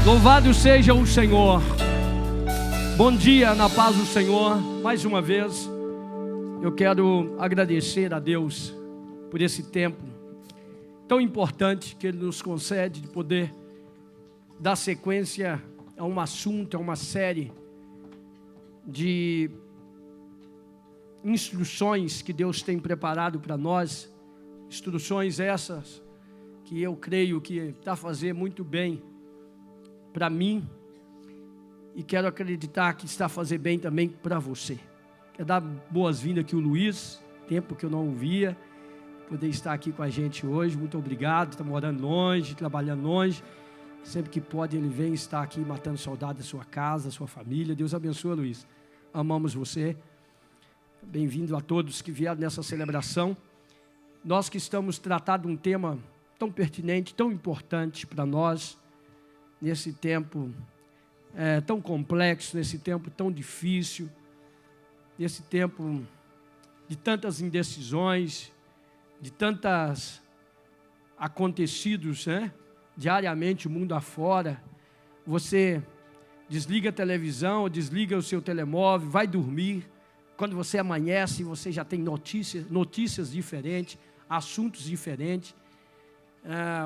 Louvado seja o Senhor. Bom dia, na paz do Senhor. Mais uma vez, eu quero agradecer a Deus por esse tempo tão importante que Ele nos concede de poder dar sequência a um assunto, a uma série de instruções que Deus tem preparado para nós. Instruções essas que eu creio que está a fazer muito bem para mim, e quero acreditar que está a fazer bem também para você. Quero dar boas-vindas aqui ao Luiz, tempo que eu não o via, poder estar aqui com a gente hoje. Muito obrigado. Está morando longe, trabalhando longe, sempre que pode ele vem estar aqui matando saudade da sua casa, da sua família. Deus abençoe, Luiz, amamos você. Bem-vindo a todos que vieram nessa celebração. Nós que estamos tratando de um tema tão pertinente, tão importante para nós, nesse tempo tão complexo, nesse tempo tão difícil, nesse tempo de tantas indecisões, de tantos acontecidos, diariamente o mundo afora. Você desliga a televisão, desliga o seu telemóvel, vai dormir. Quando você amanhece, você já tem notícias diferentes, assuntos diferentes.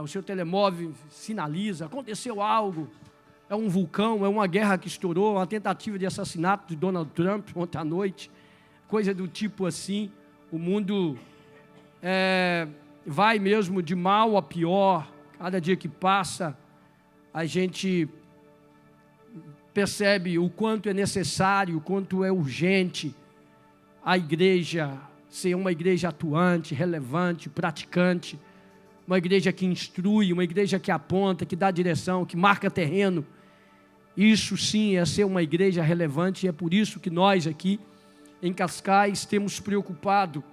O seu telemóvel sinaliza, aconteceu algo, é um vulcão, é uma guerra que estourou, uma tentativa de assassinato de Donald Trump ontem à noite, coisa do tipo assim. O mundo vai mesmo de mal a pior. Cada dia que passa, a gente percebe o quanto é necessário, o quanto é urgente a igreja ser uma igreja atuante, relevante, praticante, uma igreja que instrui, uma igreja que aponta, que dá direção, que marca terreno. Isso sim é ser uma igreja relevante, e é por isso que nós aqui em Cascais temos preocupado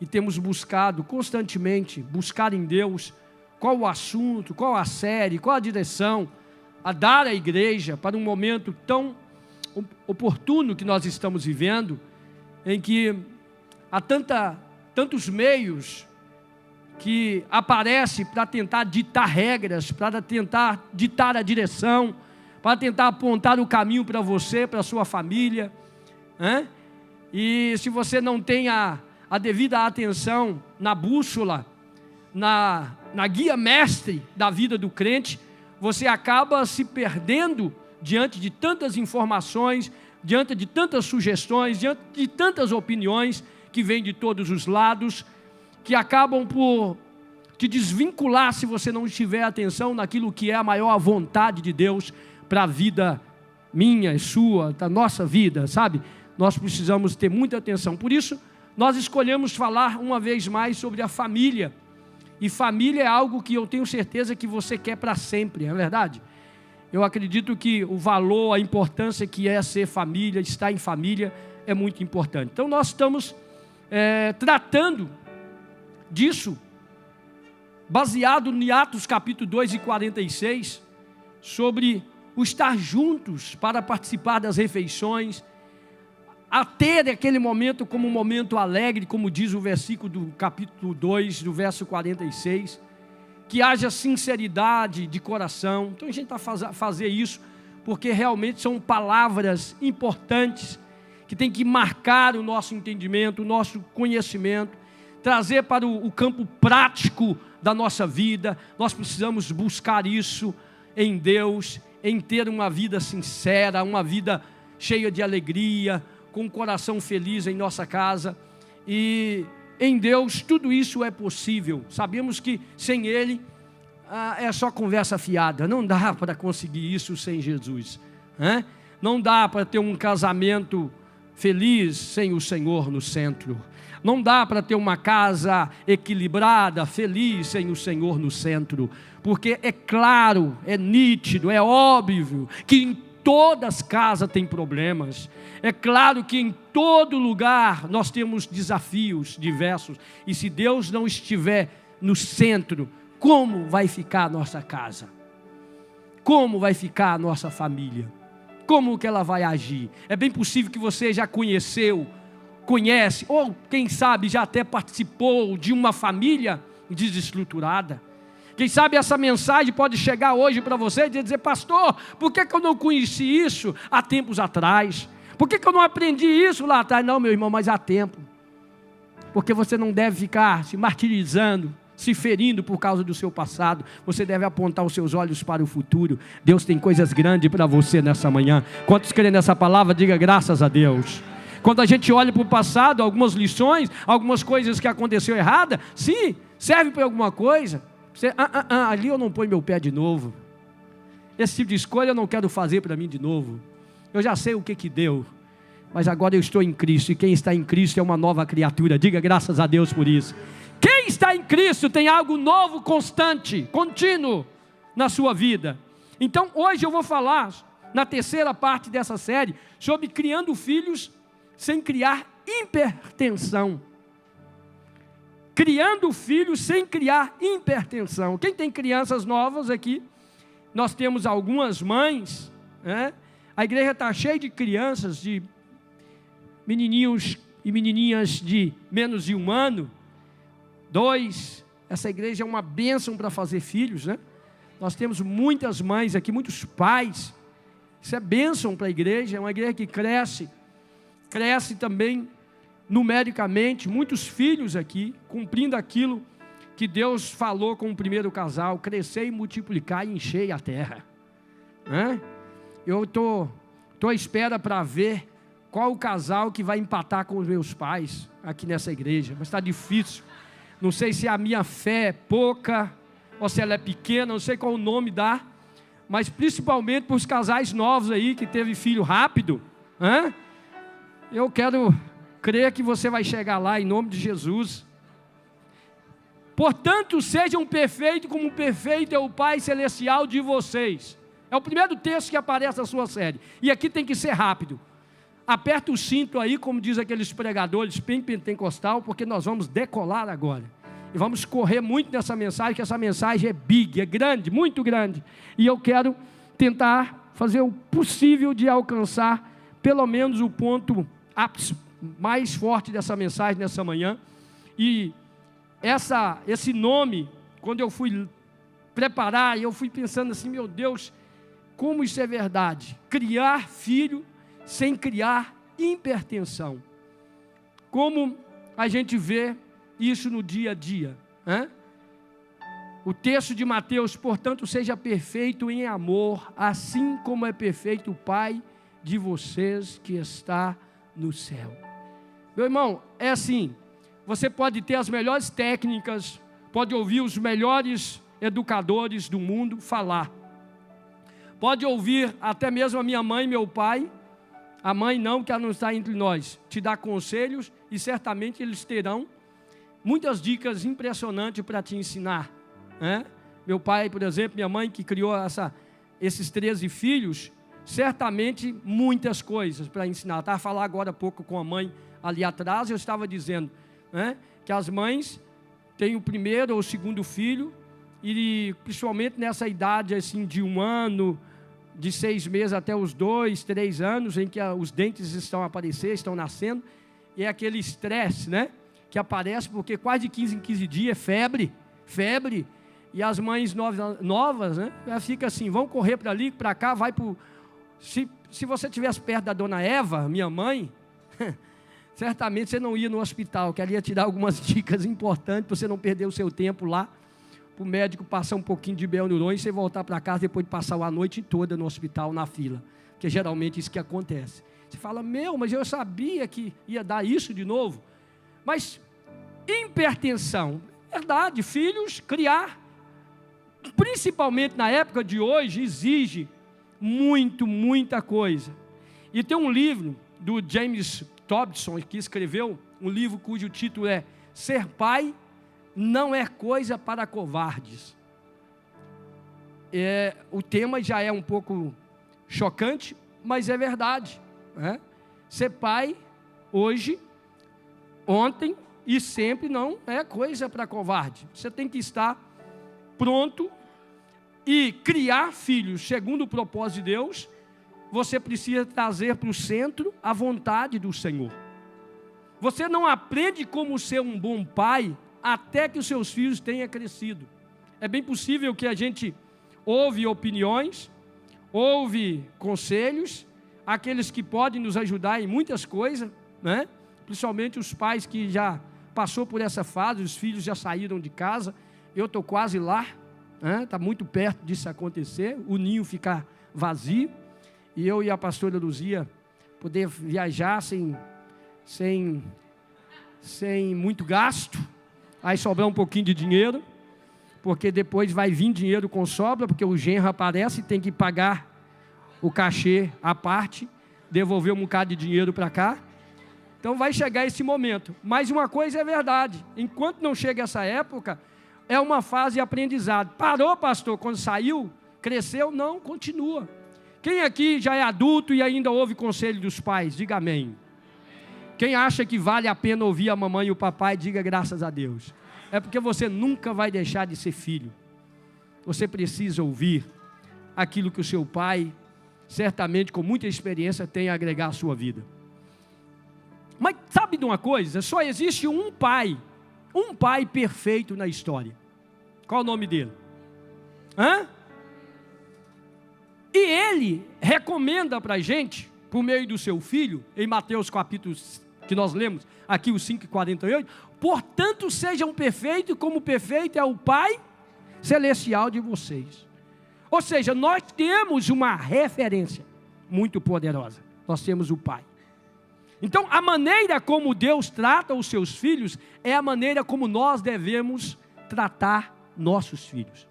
e temos buscado constantemente, buscar em Deus qual o assunto, qual a série, qual a direção a dar à igreja para um momento tão oportuno que nós estamos vivendo, em que há tantos meios que aparece para tentar ditar regras, para tentar ditar a direção, para tentar apontar o caminho para você, para a sua família, E se você não tem a devida atenção na bússola, na guia mestre da vida do crente, você acaba se perdendo diante de tantas informações, diante de tantas sugestões, diante de tantas opiniões que vêm de todos os lados, que acabam por te desvincular se você não tiver atenção naquilo que é a maior vontade de Deus para a vida minha e sua, da nossa vida, sabe? Nós precisamos ter muita atenção. Por isso, nós escolhemos falar uma vez mais sobre a família. E família é algo que eu tenho certeza que você quer para sempre, não é verdade? Eu acredito que o valor, a importância que é ser família, estar em família, é muito importante. Então, nós estamos tratando disso, baseado em Atos capítulo 2 e 46, sobre o estar juntos para participar das refeições, a ter aquele momento como um momento alegre, como diz o versículo do capítulo 2, do verso 46, que haja sinceridade de coração. Então a gente está fazer isso, porque realmente são palavras importantes, que tem que marcar o nosso entendimento, o nosso conhecimento, trazer para o campo prático da nossa vida. Nós precisamos buscar isso em Deus, em ter uma vida sincera, uma vida cheia de alegria, com um coração feliz em nossa casa. E em Deus tudo isso é possível. Sabemos que sem Ele é só conversa fiada. Não dá para conseguir isso sem Jesus, Não dá para ter um casamento feliz sem o Senhor no centro. Não dá para ter uma casa equilibrada, feliz, sem o Senhor no centro. Porque é claro, é nítido, é óbvio que em todas as casas tem problemas. É claro que em todo lugar nós temos desafios diversos. E se Deus não estiver no centro, como vai ficar a nossa casa? Como vai ficar a nossa família? Como que ela vai agir? É bem possível que você já conhece, ou quem sabe já até participou de uma família desestruturada. Quem sabe essa mensagem pode chegar hoje para você e dizer: pastor, por que eu não conheci isso há tempos atrás? Por que eu não aprendi isso lá atrás? Não, meu irmão, mas há tempo. Porque você não deve ficar se martirizando, se ferindo por causa do seu passado. Você deve apontar os seus olhos para o futuro. Deus tem coisas grandes para você nessa manhã. Quantos creem nessa palavra? Diga graças a Deus. Quando a gente olha para o passado, algumas lições, algumas coisas que aconteceu errada, sim, serve para alguma coisa. Você, ali eu não ponho meu pé de novo. Esse tipo de escolha eu não quero fazer para mim de novo. Eu já sei o que deu, mas agora eu estou em Cristo, e quem está em Cristo é uma nova criatura. Diga graças a Deus por isso. Quem está em Cristo tem algo novo, constante, contínuo na sua vida. Então hoje eu vou falar, na terceira parte dessa série, sobre criando filhos sem criar hipertensão. Criando filhos sem criar hipertensão. Quem tem crianças novas aqui? Nós temos algumas mães, né? A igreja está cheia de crianças, de menininhos e menininhas de menos de 1 ano, 2. Essa igreja é uma bênção para fazer filhos, né? Nós temos muitas mães aqui, muitos pais. Isso é bênção para a igreja, é uma igreja que cresce também numericamente, muitos filhos aqui, cumprindo aquilo que Deus falou com o primeiro casal: crescer e multiplicar e encher a terra, né? Eu estou à espera para ver qual o casal que vai empatar com os meus pais aqui nessa igreja, mas está difícil. Não sei se a minha fé é pouca ou se ela é pequena, não sei qual o nome dá, mas principalmente para os casais novos aí que teve filho rápido, né? Eu quero crer que você vai chegar lá em nome de Jesus. Portanto, sejam perfeitos como perfeito é o Pai Celestial de vocês. É o primeiro texto que aparece na sua série. E aqui tem que ser rápido. Aperta o cinto aí, como diz aqueles pregadores bem pentecostal, porque nós vamos decolar agora. E vamos correr muito nessa mensagem, que essa mensagem é big, é grande, muito grande. E eu quero tentar fazer o possível de alcançar pelo menos o ponto ápice mais forte dessa mensagem nessa manhã. E esse nome, quando eu fui preparar, eu fui pensando assim: meu Deus, como isso é verdade? Criar filho sem criar hipertensão. Como a gente vê isso no dia a dia, né? O texto de Mateus: portanto, seja perfeito em amor, assim como é perfeito o Pai de vocês que está no céu. Meu irmão, é assim, você pode ter as melhores técnicas, pode ouvir os melhores educadores do mundo falar, pode ouvir até mesmo a minha mãe e meu pai. A mãe não, que ela não está entre nós, te dá conselhos, e certamente eles terão muitas dicas impressionantes para te ensinar, né? Meu pai, por exemplo, minha mãe que criou esses 13 filhos, certamente muitas coisas para ensinar. Estava falando agora há pouco com a mãe ali atrás, eu estava dizendo, né, que as mães têm o primeiro ou o segundo filho, e principalmente nessa idade assim, de 1 ano, de 6 meses até os 2, 3 anos, em que os dentes estão a aparecer, estão nascendo, e é aquele estresse, né, que aparece porque quase de 15 em 15 dias é febre, e as mães novas, né, ficam assim, vão correr para ali, para cá, vai para o... Se você estivesse perto da dona Eva, minha mãe, certamente você não ia no hospital, que ela ia te dar algumas dicas importantes para você não perder o seu tempo lá, para o médico passar um pouquinho de Beonurone e você voltar para casa depois de passar a noite toda no hospital, na fila, porque geralmente isso que acontece. Você fala: mas eu sabia que ia dar isso de novo. Mas hipertensão, verdade, filhos, criar, principalmente na época de hoje, exige muita coisa. E tem um livro do James Dobson, que escreveu um livro cujo título é Ser Pai Não é Coisa para Covardes. O tema já é um pouco chocante, mas é verdade, né? Ser pai hoje, ontem e sempre não é coisa para covarde. Você tem que estar pronto e criar filhos segundo o propósito de Deus. Você precisa trazer para o centro a vontade do Senhor. Você não aprende como ser um bom pai até que os seus filhos tenham crescido. É bem possível que a gente ouve opiniões, ouve conselhos, aqueles que podem nos ajudar em muitas coisas, né? Principalmente os pais que já passou por essa fase, os filhos já saíram de casa, eu estou quase lá, está muito perto disso acontecer, o ninho ficar vazio, e eu e a pastora Luzia poder viajar sem muito gasto, aí sobrar um pouquinho de dinheiro, porque depois vai vir dinheiro com sobra, porque o genro aparece e tem que pagar o cachê à parte, devolver um bocado de dinheiro para cá. Então vai chegar esse momento. Mas uma coisa é verdade, enquanto não chega essa época, é uma fase de aprendizado. Parou, pastor, quando saiu, cresceu? Não, continua. Quem aqui já é adulto e ainda ouve conselho dos pais? Diga amém. Quem acha que vale a pena ouvir a mamãe e o papai, diga graças a Deus. É porque você nunca vai deixar de ser filho. Você precisa ouvir aquilo que o seu pai, certamente com muita experiência, tem a agregar à sua vida. Mas sabe de uma coisa? Só existe um pai perfeito na história. Qual o nome dele? E ele recomenda para a gente, por meio do seu filho, em Mateus capítulo que nós lemos, aqui o 5:48, portanto sejam perfeitos como perfeito é o Pai Celestial de vocês. Ou seja, nós temos uma referência muito poderosa, nós temos o Pai. Então a maneira como Deus trata os seus filhos, é a maneira como nós devemos tratar nossos filhos.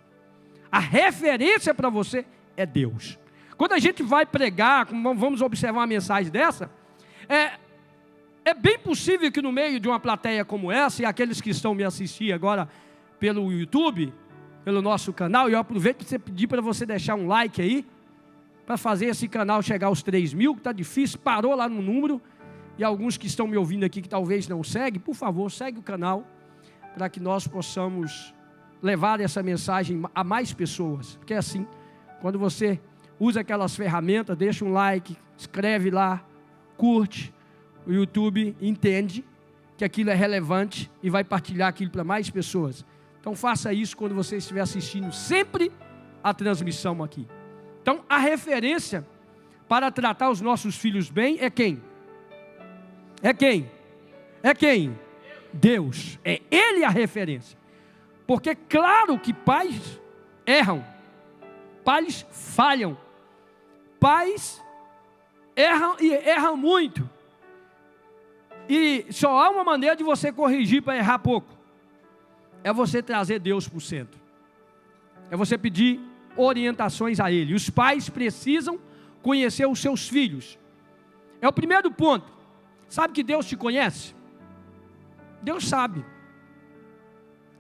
A referência para você é Deus. Quando a gente vai pregar, vamos observar uma mensagem dessa, é bem possível que no meio de uma plateia como essa, e aqueles que estão me assistindo agora pelo YouTube, pelo nosso canal, e eu aproveito para pedir para você deixar um like aí, para fazer esse canal chegar aos 3.000, que está difícil, parou lá no número, e alguns que estão me ouvindo aqui que talvez não seguem, por favor, segue o canal, para que nós possamos levar essa mensagem a mais pessoas, porque é assim, quando você usa aquelas ferramentas, deixa um like, escreve lá, curte, o YouTube entende que aquilo é relevante e vai partilhar aquilo para mais pessoas. Então faça isso quando você estiver assistindo sempre a transmissão aqui. Então a referência para tratar os nossos filhos bem é quem? É quem? É quem? Deus. É Ele a referência. Porque claro que pais erram, pais falham, pais erram e erram muito. E só há uma maneira de você corrigir para errar pouco. É você trazer Deus para o centro. É você pedir orientações a Ele. Os pais precisam conhecer os seus filhos. É o primeiro ponto. Sabe que Deus te conhece? Deus sabe.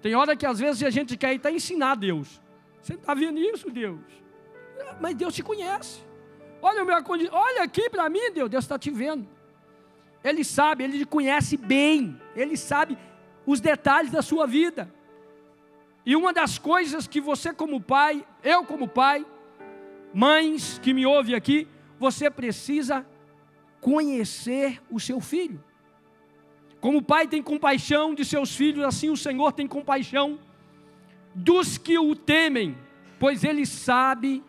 Tem hora que às vezes a gente quer ir até ensinar a Deus. Você não está vendo isso, Deus? Mas Deus te conhece. Olha o meu condição. Olha aqui para mim, Deus está te vendo. Ele sabe, Ele te conhece bem. Ele sabe os detalhes da sua vida. E uma das coisas que você como pai, eu como pai, mães que me ouvem aqui, você precisa conhecer o seu filho. Como o pai tem compaixão de seus filhos, assim o Senhor tem compaixão dos que o temem, pois Ele sabe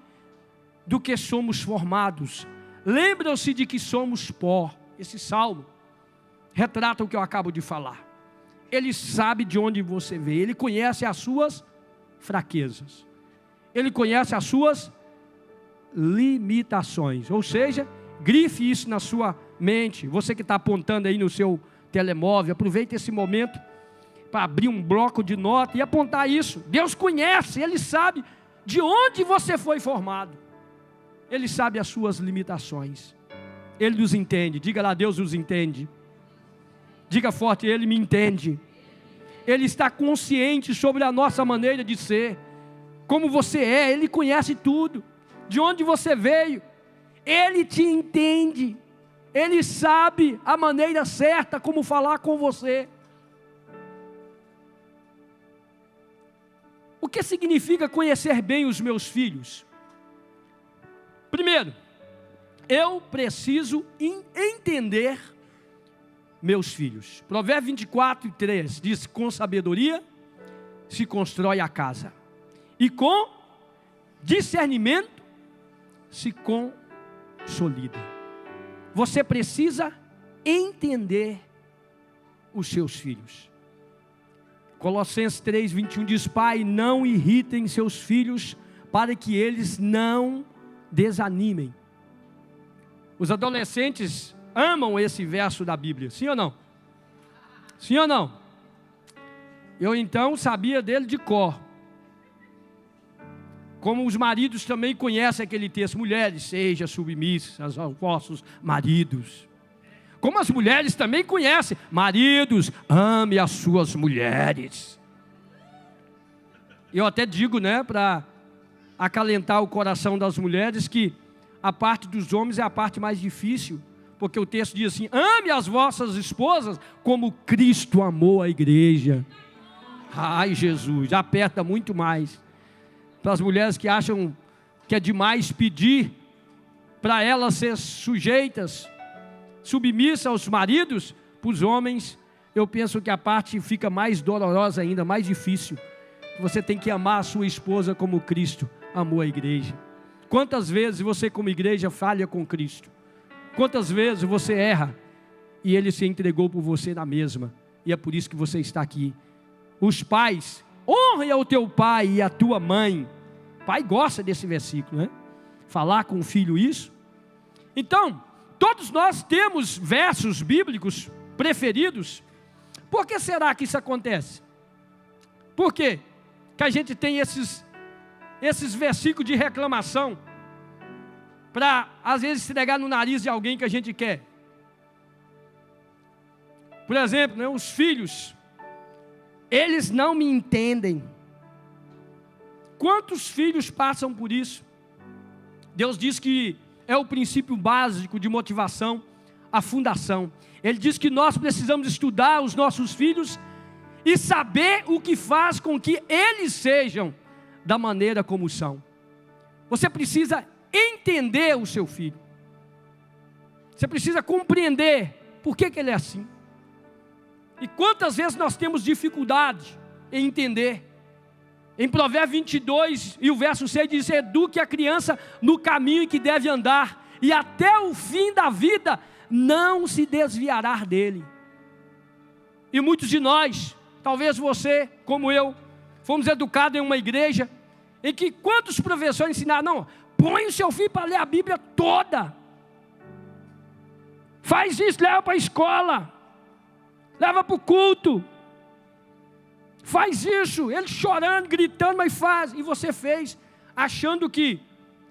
do que somos formados. Lembram-se de que somos pó. Esse salmo retrata o que eu acabo de falar. Ele sabe de onde você veio, Ele conhece as suas fraquezas, Ele conhece as suas limitações, ou seja, grife isso na sua mente. Você que está apontando aí no seu telemóvel, aproveite esse momento para abrir um bloco de nota e apontar isso. Deus conhece, Ele sabe de onde você foi formado, Ele sabe as suas limitações, Ele nos entende. Diga lá, Deus nos entende. Diga forte, Ele me entende. Ele está consciente sobre a nossa maneira de ser, como você é. Ele conhece tudo, de onde você veio. Ele te entende. Ele sabe a maneira certa como falar com você. O que significa conhecer bem os meus filhos? Primeiro, eu preciso entender meus filhos. Provérbios 24:3 diz: com sabedoria se constrói a casa, e com discernimento se consolida. Você precisa entender os seus filhos. Colossenses 3:21 diz: Pai, não irritem seus filhos, para que eles não desanimem. Os adolescentes amam esse verso da Bíblia, sim ou não? Sim ou não? Eu então sabia dele de cor. Como os maridos também conhecem aquele texto: mulheres, sejam submissas aos vossos maridos. Como as mulheres também conhecem: maridos, ame as suas mulheres. Eu até digo, para acalentar o coração das mulheres, que a parte dos homens é a parte mais difícil, porque o texto diz assim: ame as vossas esposas como Cristo amou a igreja. Ai, Jesus, aperta muito mais. Para as mulheres que acham que é demais pedir para elas ser sujeitas, submissas aos maridos, para os homens, eu penso que a parte fica mais dolorosa ainda, mais difícil. Você tem que amar a sua esposa como Cristo amou a igreja. Quantas vezes você como igreja falha com Cristo? Quantas vezes você erra e Ele se entregou por você na mesma? E é por isso que você está aqui. Os pais, honre ao teu pai e à tua mãe. Pai gosta desse versículo, falar com o filho isso. Então, todos nós temos versos bíblicos preferidos. Por que será que isso acontece? Por quê que a gente tem esses versículos de reclamação para, às vezes, esfregar no nariz de alguém que a gente quer? Por exemplo, os filhos, eles não me entendem. Quantos filhos passam por isso? Deus diz que é o princípio básico de motivação, a fundação. Ele diz que nós precisamos estudar os nossos filhos e saber o que faz com que eles sejam da maneira como são. Você precisa entender o seu filho. Você precisa compreender por que ele é assim. E quantas vezes nós temos dificuldade em entender. Em Provérbios 22 e o verso 6 diz: eduque a criança no caminho em que deve andar, e até o fim da vida não se desviará dele. E muitos de nós, talvez você, como eu, fomos educados em uma igreja em que quantos professores ensinaram: não, põe o seu filho para ler a Bíblia toda, faz isso, leva para a escola, leva para o culto, faz isso. Ele chorando, gritando, mas faz. E você fez, achando que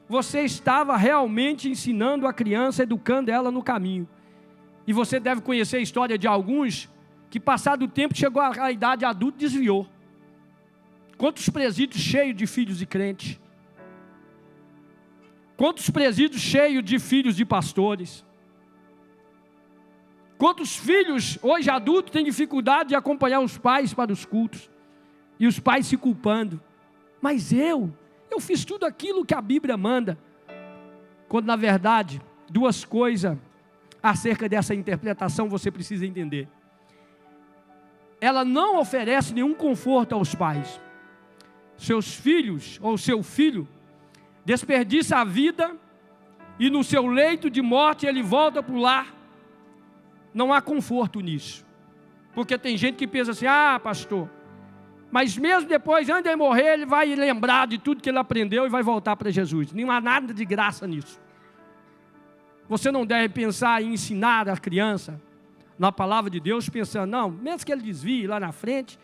você estava realmente ensinando a criança, educando ela no caminho. E você deve conhecer a história de alguns que, passado o tempo, chegou à idade adulta e desviou. Quantos presídios cheios de filhos de crente? Quantos presídios cheios de filhos de pastores? Quantos filhos, hoje adultos, têm dificuldade de acompanhar os pais para os cultos? E os pais se culpando: mas eu fiz tudo aquilo que a Bíblia manda. Quando na verdade, duas coisas acerca dessa interpretação você precisa entender. Ela não oferece nenhum conforto aos pais. Seus filhos, ou seu filho, desperdiça a vida, e no seu leito de morte ele volta para o lar. Não há conforto nisso. Porque tem gente que pensa assim: ah, pastor, mas mesmo depois, antes de morrer, ele vai lembrar de tudo que ele aprendeu e vai voltar para Jesus. Não há nada de graça nisso. Você não deve pensar em ensinar a criança na palavra de Deus, pensando: não, mesmo que ele desvie lá na frente,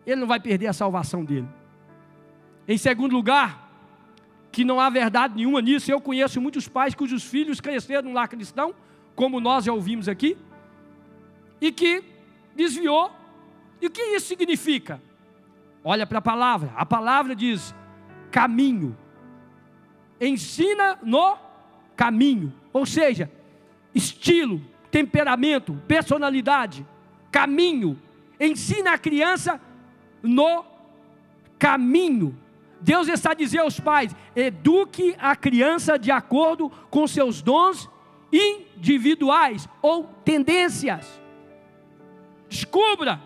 ele não vai perder a salvação dele. Em segundo lugar, que não há verdade nenhuma nisso. Eu conheço muitos pais cujos filhos cresceram no lar cristão, como nós já ouvimos aqui, e que desviou. E o que isso significa? Olha para a palavra diz: caminho, ensina no caminho, ou seja, estilo, temperamento, personalidade, caminho, ensina a criança no caminho. Deus está dizendo aos pais: eduque a criança de acordo com seus dons individuais ou tendências. Descubra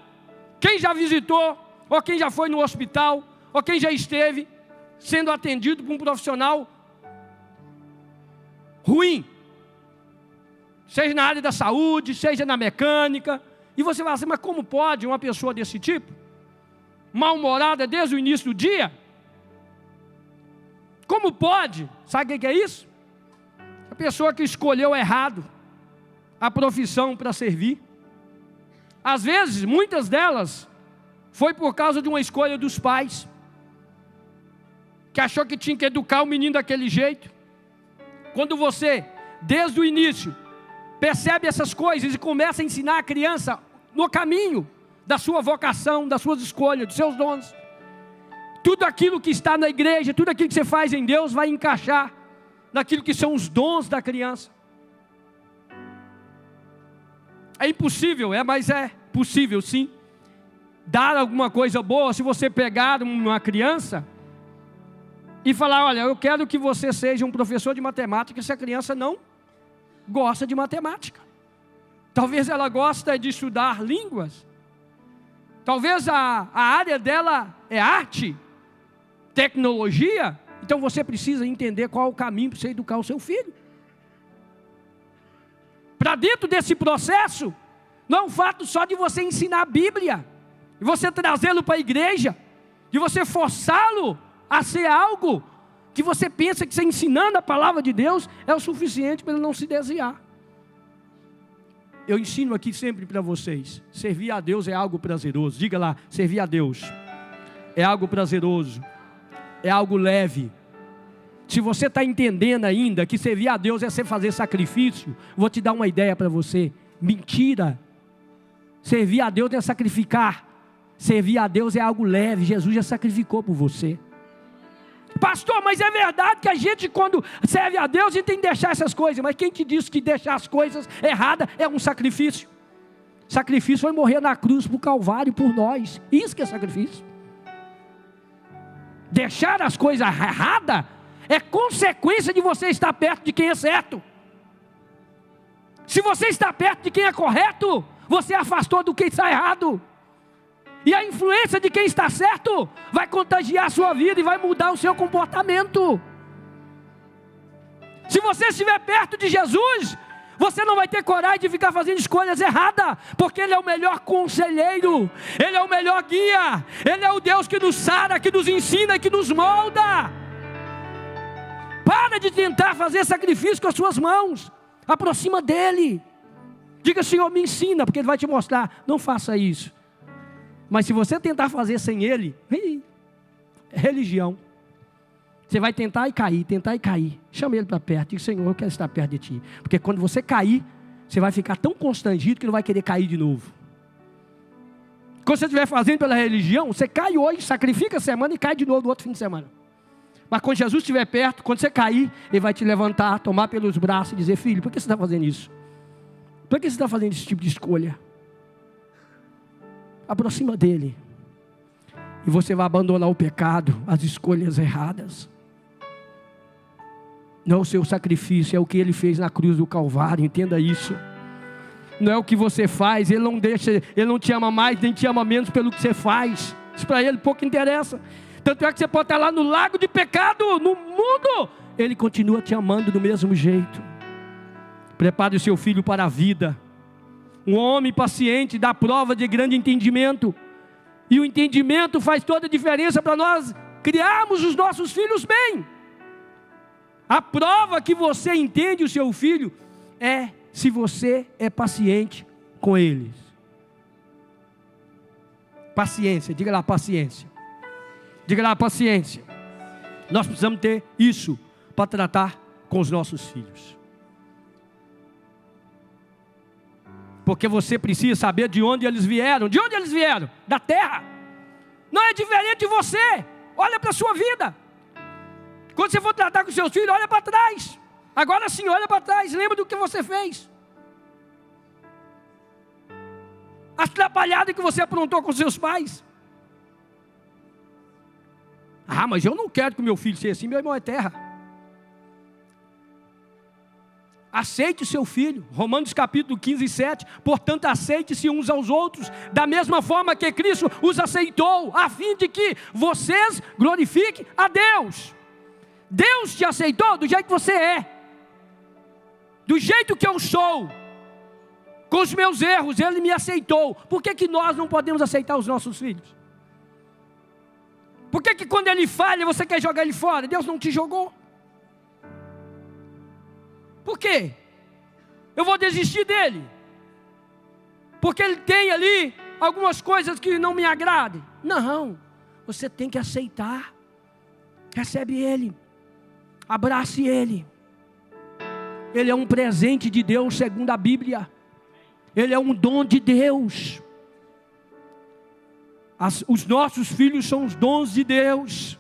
quem já visitou, ou quem já foi no hospital, ou quem já esteve sendo atendido por um profissional ruim, seja na área da saúde, seja na mecânica, e você vai assim, mas como pode uma pessoa desse tipo, mal-humorada desde o início do dia, como pode? Sabe o que é isso? A pessoa que escolheu errado a profissão para servir. Às vezes, muitas delas, foi por causa de uma escolha dos pais, que achou que tinha que educar o menino daquele jeito. Quando você, desde o início, percebe essas coisas e começa a ensinar a criança no caminho da sua vocação, das suas escolhas, dos seus dons, tudo aquilo que está na igreja, tudo aquilo que você faz em Deus vai encaixar naquilo que são os dons da criança. É impossível, mas é possível sim, dar alguma coisa boa se você pegar uma criança e falar, olha, eu quero que você seja um professor de matemática, se a criança não gosta de matemática. Talvez ela goste de estudar línguas. Talvez a área dela é arte, tecnologia. Então você precisa entender qual é o caminho para você educar o seu filho. Para dentro desse processo, não é um fato só de você ensinar a Bíblia, de você trazê-lo para a igreja, de você forçá-lo a ser algo que você pensa que você ensinando a palavra de Deus é o suficiente para ele não se desviar. Eu ensino aqui sempre para vocês, servir a Deus é algo prazeroso. Diga lá, servir a Deus é algo prazeroso, é algo leve. Se você está entendendo ainda que servir a Deus é você fazer sacrifício, vou te dar uma ideia para você. Mentira. Servir a Deus é sacrificar. Servir a Deus é algo leve. Jesus já sacrificou por você. Pastor, mas é verdade que a gente quando serve a Deus, a gente tem que deixar essas coisas. Mas quem te disse que deixar as coisas erradas é um sacrifício? Sacrifício foi morrer na cruz por Calvário por nós. Isso que é sacrifício. Deixar as coisas erradas é consequência de você estar perto de quem é certo. Se você está perto de quem é correto, você afastou do que está errado. E a influência de quem está certo vai contagiar a sua vida e vai mudar o seu comportamento. Se você estiver perto de Jesus, você não vai ter coragem de ficar fazendo escolhas erradas, porque Ele é o melhor conselheiro, Ele é o melhor guia, Ele é o Deus que nos sara, que nos ensina, que nos molda. Para de tentar fazer sacrifício com as suas mãos, aproxima dEle. Diga, Senhor, me ensina, porque Ele vai te mostrar. Não faça isso. Mas se você tentar fazer sem Ele, é religião. Você vai tentar e cair. Chama Ele para perto, diga, Senhor, eu quero estar perto de Ti. Porque quando você cair, você vai ficar tão constrangido que não vai querer cair de novo. Quando você estiver fazendo pela religião, você cai hoje, sacrifica a semana e cai de novo no outro fim de semana. Mas quando Jesus estiver perto, quando você cair, Ele vai te levantar, tomar pelos braços e dizer, filho, por que você está fazendo isso? Por que você está fazendo esse tipo de escolha? Aproxima dEle. E você vai abandonar o pecado, as escolhas erradas. Não é o seu sacrifício, é o que Ele fez na cruz do Calvário, entenda isso. Não é o que você faz, Ele não te ama mais, nem te ama menos pelo que você faz. Isso para Ele pouco interessa. Tanto é que você pode estar lá no lago de pecado, no mundo, Ele continua te amando do mesmo jeito. Prepare o seu filho para a vida. Um homem paciente dá prova de grande entendimento. E o entendimento faz toda a diferença para nós criarmos os nossos filhos bem. A prova que você entende o seu filho é se você é paciente com eles. Paciência, diga lá, paciência. Diga lá, paciência. Nós precisamos ter isso para tratar com os nossos filhos. Porque você precisa saber de onde eles vieram. De onde eles vieram? Da terra. Não é diferente de você. Olha para a sua vida. Quando você for tratar com seus filhos, olha para trás. Agora sim, olha para trás. Lembra do que você fez. As atrapalhadas que você aprontou com seus pais. Ah, mas eu não quero que o meu filho seja assim. Meu irmão é terra. Aceite seu filho. Romanos capítulo 15, 7. Portanto, aceite-se uns aos outros, da mesma forma que Cristo os aceitou, a fim de que vocês glorifiquem a Deus. Deus te aceitou do jeito que você é, do jeito que eu sou, com os meus erros, Ele me aceitou. Por que nós não podemos aceitar os nossos filhos? Por que quando ele falha, você quer jogar ele fora? Deus não te jogou. Por quê? Eu vou desistir dele, porque ele tem ali algumas coisas que não me agradem. Não, você tem que aceitar. Recebe ele, abrace ele. Ele é um presente de Deus segundo a Bíblia. Ele é um dom de Deus. Os nossos filhos são os dons de Deus.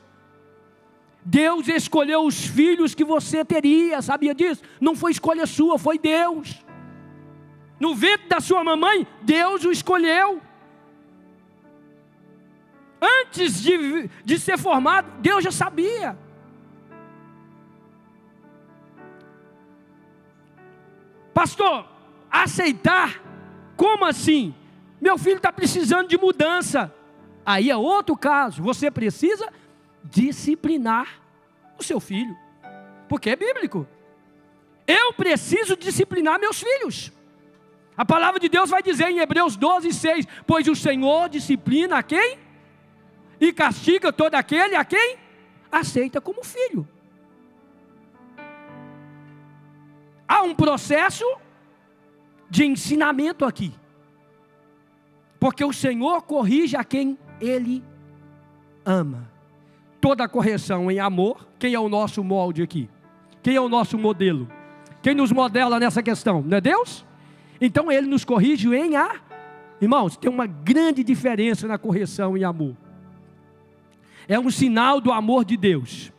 Deus escolheu os filhos que você teria, sabia disso? Não foi escolha sua, foi Deus. No ventre da sua mamãe, Deus o escolheu. Antes de ser formado, Deus já sabia. Pastor, aceitar? Como assim? Meu filho está precisando de mudança. Aí é outro caso. Você precisa disciplinar o seu filho, porque é bíblico. Eu preciso disciplinar meus filhos. A palavra de Deus vai dizer em Hebreus 12, 6: pois o Senhor disciplina a quem? E castiga todo aquele a quem aceita como filho. Há um processo de ensinamento aqui, porque o Senhor corrige a quem Ele ama. Toda correção em amor. Quem é o nosso molde aqui? Quem é o nosso modelo? Quem nos modela nessa questão? Não é Deus? Então Ele nos corrige em amor. Irmãos, tem uma grande diferença na correção em amor. É um sinal do amor de Deus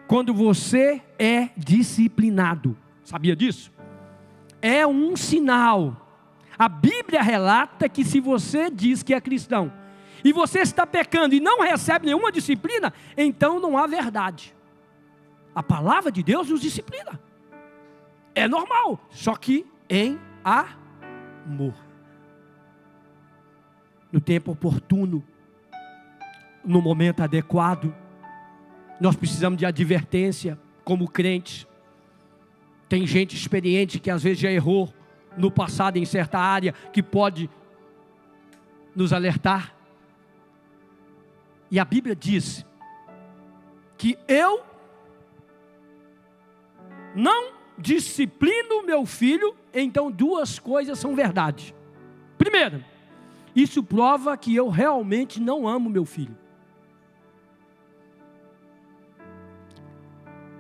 quando você é disciplinado. Sabia disso? É um sinal. A Bíblia relata que se você diz que é cristão e você está pecando e não recebe nenhuma disciplina, então não há verdade. A palavra de Deus nos disciplina. É normal, só que em amor. No tempo oportuno, no momento adequado. Nós precisamos de advertência como crentes. Tem gente experiente que às vezes já errou no passado em certa área, que pode nos alertar. E a Bíblia diz que eu não disciplino meu filho, então duas coisas são verdade. Primeiro, isso prova que eu realmente não amo meu filho.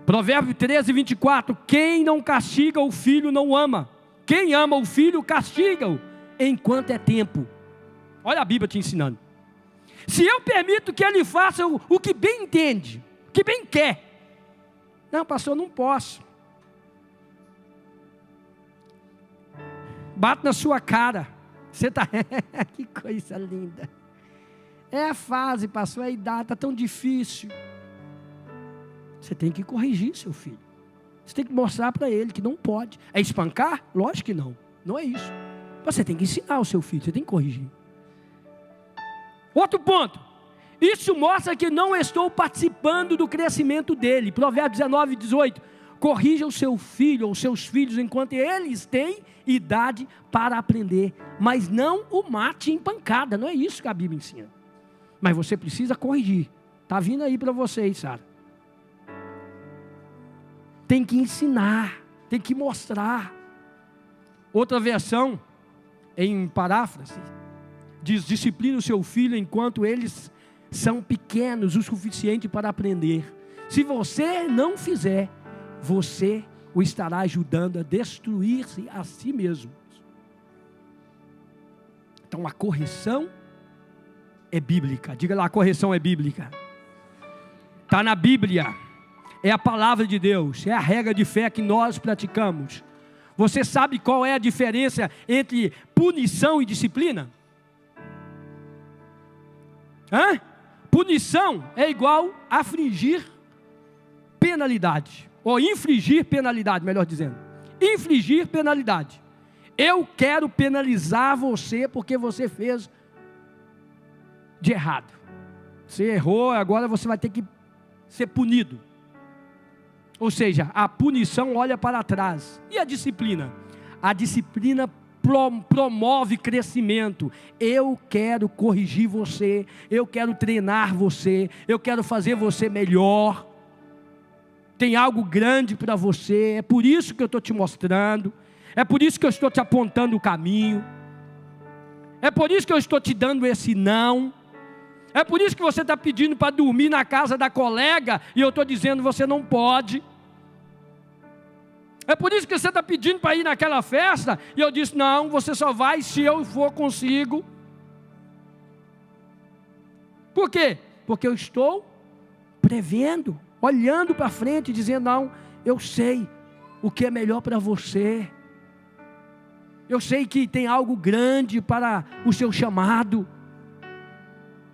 Provérbio 13, 24, quem não castiga o filho não ama. Quem ama o filho castiga-o enquanto é tempo. Olha a Bíblia te ensinando. Se eu permito que ele faça o que bem entende, o que bem quer. Não, pastor, não posso. Bato na sua cara. Você está... que coisa linda. É a fase, pastor, é a idade, está tão difícil. Você tem que corrigir seu filho. Você tem que mostrar para ele que não pode. É espancar? Lógico que não. Não é isso. Você tem que ensinar o seu filho, você tem que corrigir. Outro ponto. Isso mostra que não estou participando do crescimento dele. Provérbios 19, 18. Corrija o seu filho ou seus filhos enquanto eles têm idade para aprender. Mas não o mate em pancada. Não é isso que a Bíblia ensina. Mas você precisa corrigir. Está vindo aí para vocês, Sara. Tem que ensinar, tem que mostrar. Outra versão, em paráfrase, diz: disciplina o seu filho enquanto eles são pequenos o suficiente para aprender. Se você não fizer, você o estará ajudando a destruir-se a si mesmo. Então a correção é bíblica. Diga lá, a correção é bíblica. Está na Bíblia. É a palavra de Deus, é a regra de fé que nós praticamos. Você sabe qual é a diferença entre punição e disciplina? Punição é igual a afligir penalidade, ou infligir penalidade, melhor dizendo. infligir penalidade. Eu quero penalizar você porque você fez de errado. Você errou, agora você vai ter que ser punido. Ou seja, a punição olha para trás. E a disciplina? A disciplina promove crescimento. Eu quero corrigir você, eu quero treinar você, eu quero fazer você melhor. Tem algo grande para você, é por isso que eu estou te mostrando, é por isso que eu estou te apontando o caminho, é por isso que eu estou te dando esse não, é por isso que você está pedindo para dormir na casa da colega e eu estou dizendo você não pode. É por isso que você está pedindo para ir naquela festa e eu disse, não, você só vai se eu for consigo. Por quê? Porque eu estou prevendo, olhando para frente, dizendo, não, eu sei o que é melhor para você. Eu sei que tem algo grande para o seu chamado.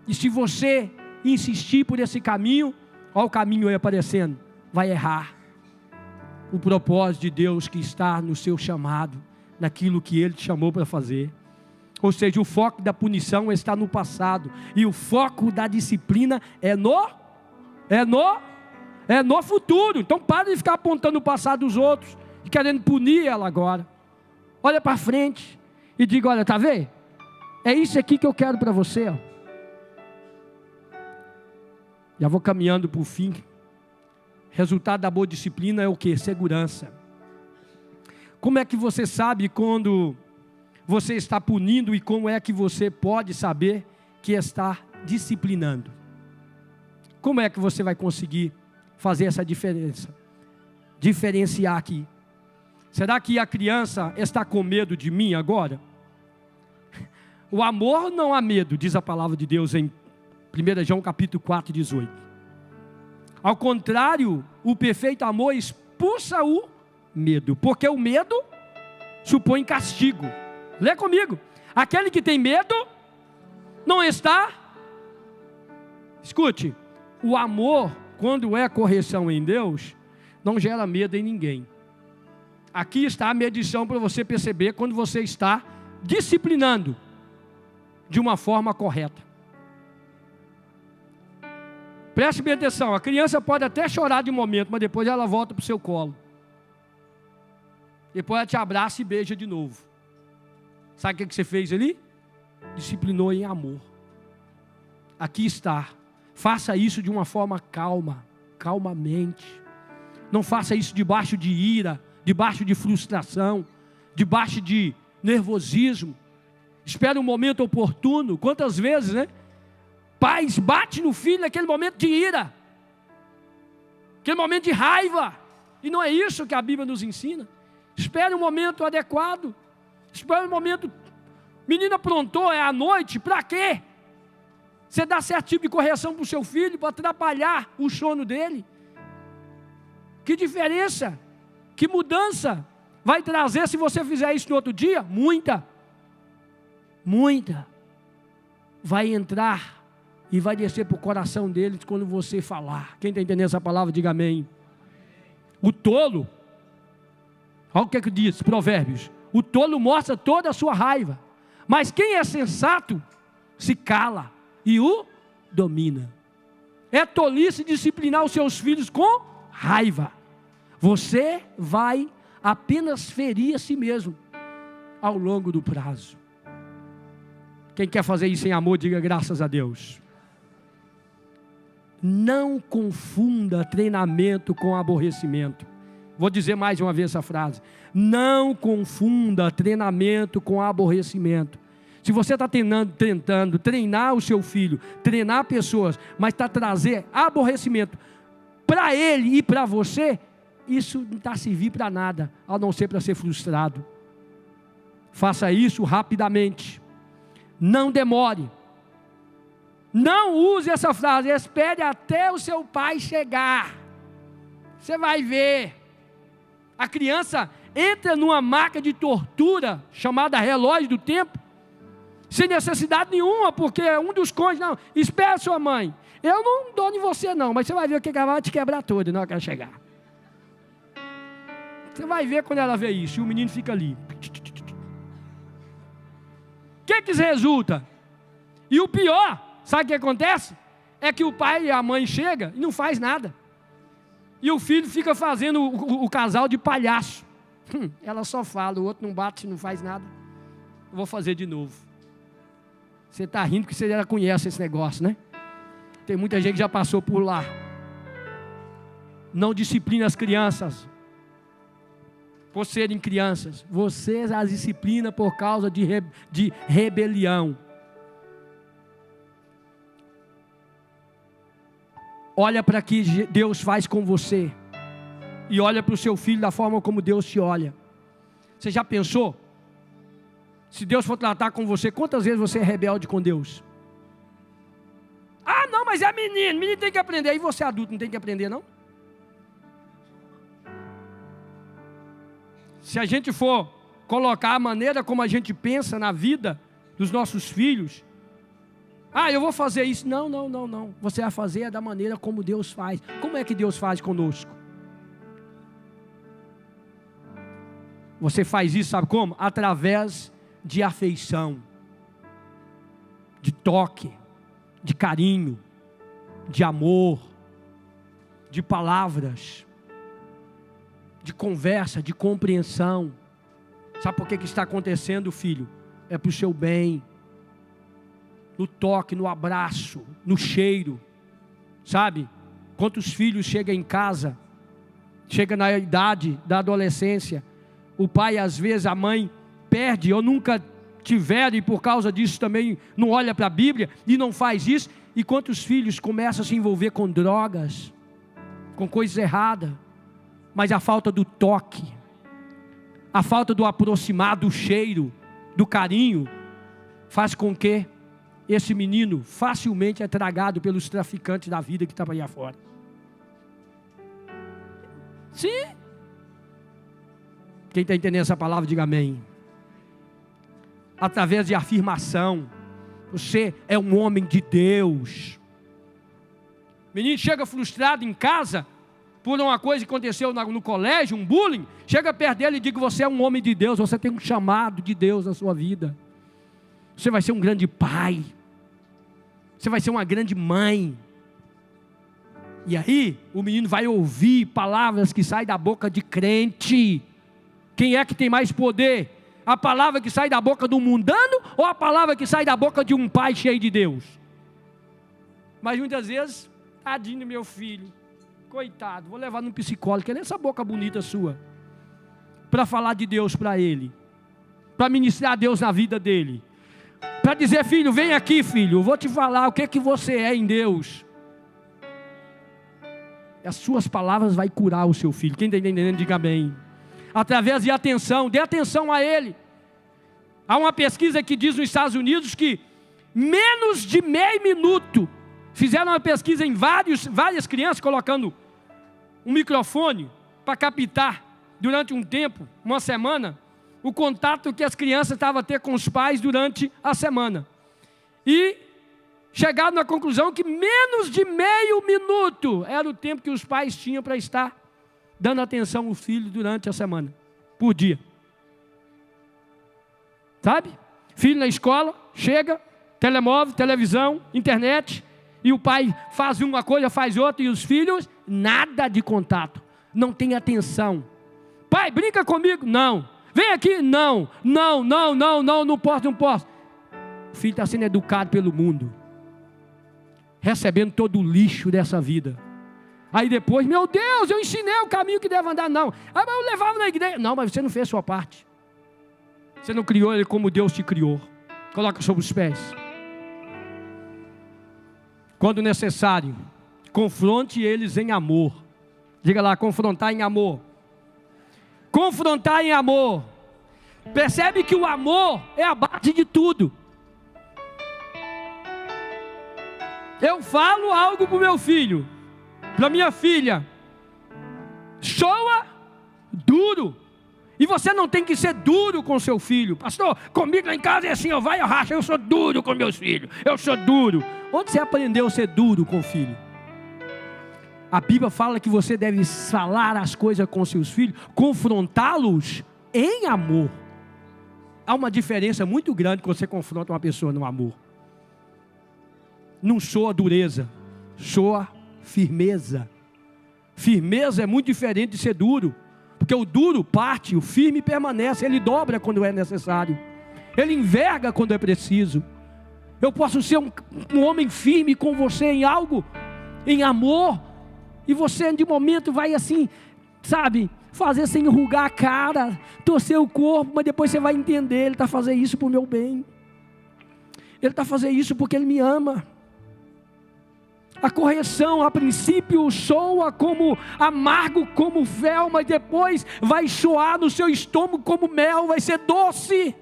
E se você insistir por esse caminho, olha o caminho aí aparecendo, vai errar o propósito de Deus que está no seu chamado, naquilo que Ele te chamou para fazer. Ou seja, o foco da punição está no passado, e o foco da disciplina é no futuro. Então para de ficar apontando o passado dos outros, e querendo punir ela agora. Olha para frente, e diga, olha, está vendo? É isso aqui que eu quero para você, ó. Já vou caminhando para o fim. Resultado da boa disciplina é o que? Segurança. Como é que você sabe quando você está punindo e como é que você pode saber que está disciplinando? Como é que você vai conseguir fazer essa diferença? Diferenciar aqui. Será que a criança está com medo de mim agora? O amor não há medo, diz a palavra de Deus em 1 João capítulo 4, 18. Ao contrário, o perfeito amor expulsa o medo, porque o medo supõe castigo. Lê comigo. Aquele que tem medo não está. Escute, o amor, quando é correção em Deus, não gera medo em ninguém. Aqui está a medição para você perceber quando você está disciplinando de uma forma correta. Preste bem atenção, a criança pode até chorar de um momento, mas depois ela volta para o seu colo. Depois ela te abraça e beija de novo. Sabe o que você fez ali? Disciplinou em amor. Aqui está. Faça isso de uma forma calma, calmamente. Não faça isso debaixo de ira, debaixo de frustração, debaixo de nervosismo. Espere um momento oportuno. Quantas vezes, né? Pais batem no filho naquele momento de ira, aquele momento de raiva, e não é isso que a Bíblia nos ensina. Espere um momento adequado, espere um momento, menina aprontou, é à noite, para quê? Você dá certo tipo de correção para o seu filho, para atrapalhar o sono dele? Que diferença, que mudança vai trazer se você fizer isso no outro dia? Muita, vai entrar e vai descer para o coração deles quando você falar. Quem está entendendo essa palavra, diga amém. O tolo, olha o que diz Provérbios, o tolo mostra toda a sua raiva, mas quem é sensato se cala e o domina. É tolice disciplinar os seus filhos com raiva. Você vai apenas ferir a si mesmo ao longo do prazo. Quem quer fazer isso em amor, diga graças a Deus. Não confunda treinamento com aborrecimento. Vou dizer mais uma vez essa frase. Não confunda treinamento com aborrecimento. Se você está tentando treinar o seu filho, treinar pessoas, mas está trazendo aborrecimento para ele e para você, isso não está servindo para nada, a não ser para ser frustrado. Faça isso rapidamente. Não demore. Não use essa frase, espere até o seu pai chegar. Você vai ver. A criança entra numa marca de tortura, chamada relógio do tempo, sem necessidade nenhuma, porque um dos cônjuges, não, espera sua mãe. Eu não dou em você não, mas você vai ver o que ela vai te quebrar todo na hora que ela chegar. Você vai ver quando ela vê isso, e o menino fica ali. O que resulta? E o pior, sabe o que acontece? É que o pai e a mãe chegam e não faz nada. E o filho fica fazendo o casal de palhaço. Ela só fala, o outro não bate, não faz nada. Eu vou fazer de novo. Você está rindo porque você já conhece esse negócio, né? Tem muita gente que já passou por lá. Não disciplina as crianças por serem crianças. Você as disciplina por causa de rebelião. Olha para o que Deus faz com você. E olha para o seu filho da forma como Deus te olha. Você já pensou? Se Deus for tratar com você, quantas vezes você é rebelde com Deus? Ah, não, mas é menino. Menino tem que aprender. E você adulto não tem que aprender, não? Se a gente for colocar a maneira como a gente pensa na vida dos nossos filhos, ah, eu vou fazer isso. Não. Você vai fazer da maneira como Deus faz. Como é que Deus faz conosco? Você faz isso, sabe como? Através de afeição, de toque, de carinho, de amor, de palavras, de conversa, de compreensão. Sabe por que está acontecendo, filho? É para o seu bem. No toque, no abraço, no cheiro. Sabe? Quantos filhos chegam em casa, chega na idade da adolescência, o pai às vezes, a mãe perde ou nunca tiveram e por causa disso também não olha para a Bíblia e não faz isso. E quantos filhos começam a se envolver com drogas, com coisas erradas, mas a falta do toque, a falta do aproximar, do cheiro, do carinho, faz com que esse menino facilmente é tragado pelos traficantes da vida que estão aí afora. Sim. Quem está entendendo essa palavra, diga amém. Através de afirmação. Você é um homem de Deus. O menino chega frustrado em casa por uma coisa que aconteceu no colégio, um bullying. Chega perto dele e diz que você é um homem de Deus. Você tem um chamado de Deus na sua vida. Você vai ser um grande pai. Você vai ser uma grande mãe. E aí o menino vai ouvir palavras que saem da boca de crente. Quem é que tem mais poder? A palavra que sai da boca do mundano ou a palavra que sai da boca de um pai cheio de Deus? Mas muitas vezes, tadinho do meu filho, coitado, vou levar num psicólogo, que é essa boca bonita sua, para falar de Deus para ele, para ministrar a Deus na vida dele, para dizer, filho, vem aqui, filho, eu vou te falar o que você é em Deus. As suas palavras vai curar o seu filho. Quem está entendendo, diga amém. Através de atenção, dê atenção a ele. Há uma pesquisa que diz nos Estados Unidos que menos de meio minuto, fizeram uma pesquisa em várias crianças, colocando um microfone para captar durante um tempo, uma semana, o contato que as crianças estavam a ter com os pais durante a semana. E chegaram na conclusão que menos de meio minuto era o tempo que os pais tinham para estar dando atenção ao filho durante a semana, por dia. Sabe? Filho na escola, chega, telemóvel, televisão, internet, e o pai faz uma coisa, faz outra, e os filhos, nada de contato, não tem atenção. Pai, brinca comigo? Não. Vem aqui? Não posso. O filho está sendo educado pelo mundo, recebendo todo o lixo dessa vida. Aí depois, meu Deus, eu ensinei o caminho que deve andar. Não, mas eu levava na igreja. Não, mas você não fez a sua parte. Você não criou ele como Deus te criou. Coloca sobre os pés. Quando necessário, confronte eles em amor. Diga lá, confrontar em amor. Confrontar em amor. Percebe que o amor é a base de tudo. Eu falo algo para o meu filho, para minha filha, soa duro, e você não tem que ser duro com seu filho. Pastor, comigo lá em casa é assim, eu racho, eu sou duro com meus filhos, eu sou duro. Onde você aprendeu a ser duro com o filho? A Bíblia fala que você deve falar as coisas com seus filhos, confrontá-los em amor. Há uma diferença muito grande quando você confronta uma pessoa no amor. Não soa dureza, soa firmeza. Firmeza é muito diferente de ser duro, porque o duro parte, o firme permanece, ele dobra quando é necessário, ele enverga quando é preciso. Eu posso ser um homem firme com você em algo, em amor, e você de momento vai assim, sabe, fazer sem enrugar a cara, torcer o corpo, mas depois você vai entender, ele está fazendo isso para o meu bem, ele está fazendo isso porque ele me ama. A correção a princípio soa como amargo, como fel, mas depois vai soar no seu estômago como mel, vai ser doce,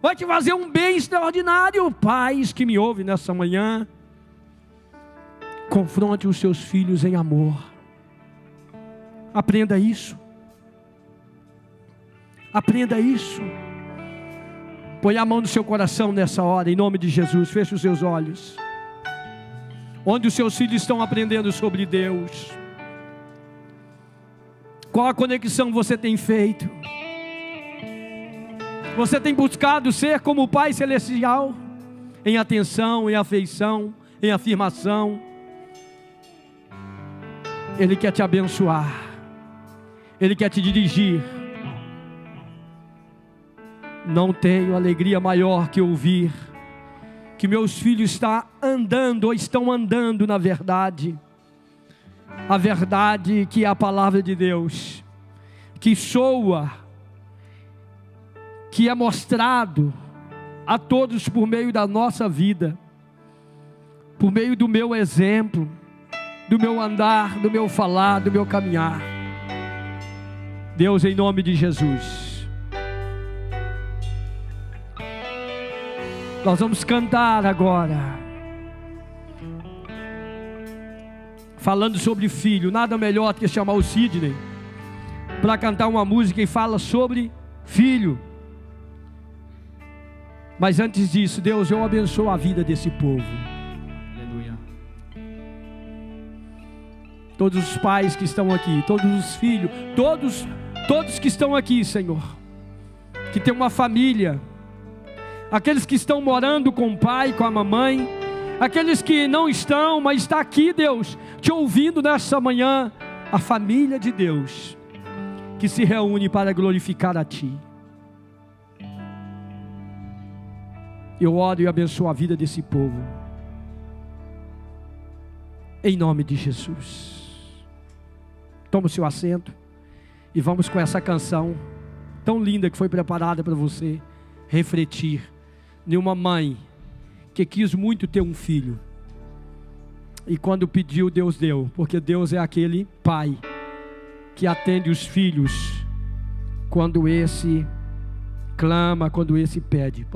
vai te fazer um bem extraordinário. Pais que me ouvem nessa manhã, confronte os seus filhos em amor. Aprenda isso. Aprenda isso. Põe a mão no seu coração nessa hora, em nome de Jesus. Feche os seus olhos. Onde os seus filhos estão aprendendo sobre Deus? Qual a conexão você tem feito? Você tem buscado ser como o Pai Celestial? Em atenção, em afeição, em afirmação. Ele quer te abençoar. Ele quer te dirigir. Não tenho alegria maior que ouvir que meus filhos estão andando na verdade. A verdade que é a palavra de Deus, que soa, que é mostrado a todos por meio da nossa vida, por meio do meu exemplo, do meu andar, do meu falar, do meu caminhar. Deus, em nome de Jesus, nós vamos cantar agora, falando sobre filho. Nada melhor do que chamar o Sidney para cantar uma música que fala sobre filho. Mas antes disso, Deus, eu abençoo a vida desse povo. Aleluia. Todos os pais que estão aqui, todos os filhos, todos que estão aqui, Senhor, que tem uma família, aqueles que estão morando com o pai, com a mamãe, aqueles que não estão, mas está aqui, Deus, te ouvindo nessa manhã, a família de Deus, que se reúne para glorificar a Ti. Eu oro e abençoo a vida desse povo, em nome de Jesus. Toma o seu assento, e vamos com essa canção, tão linda que foi preparada para você, refletir, de uma mãe, que quis muito ter um filho, e quando pediu, Deus deu, porque Deus é aquele pai, que atende os filhos, quando esse clama, quando esse pede.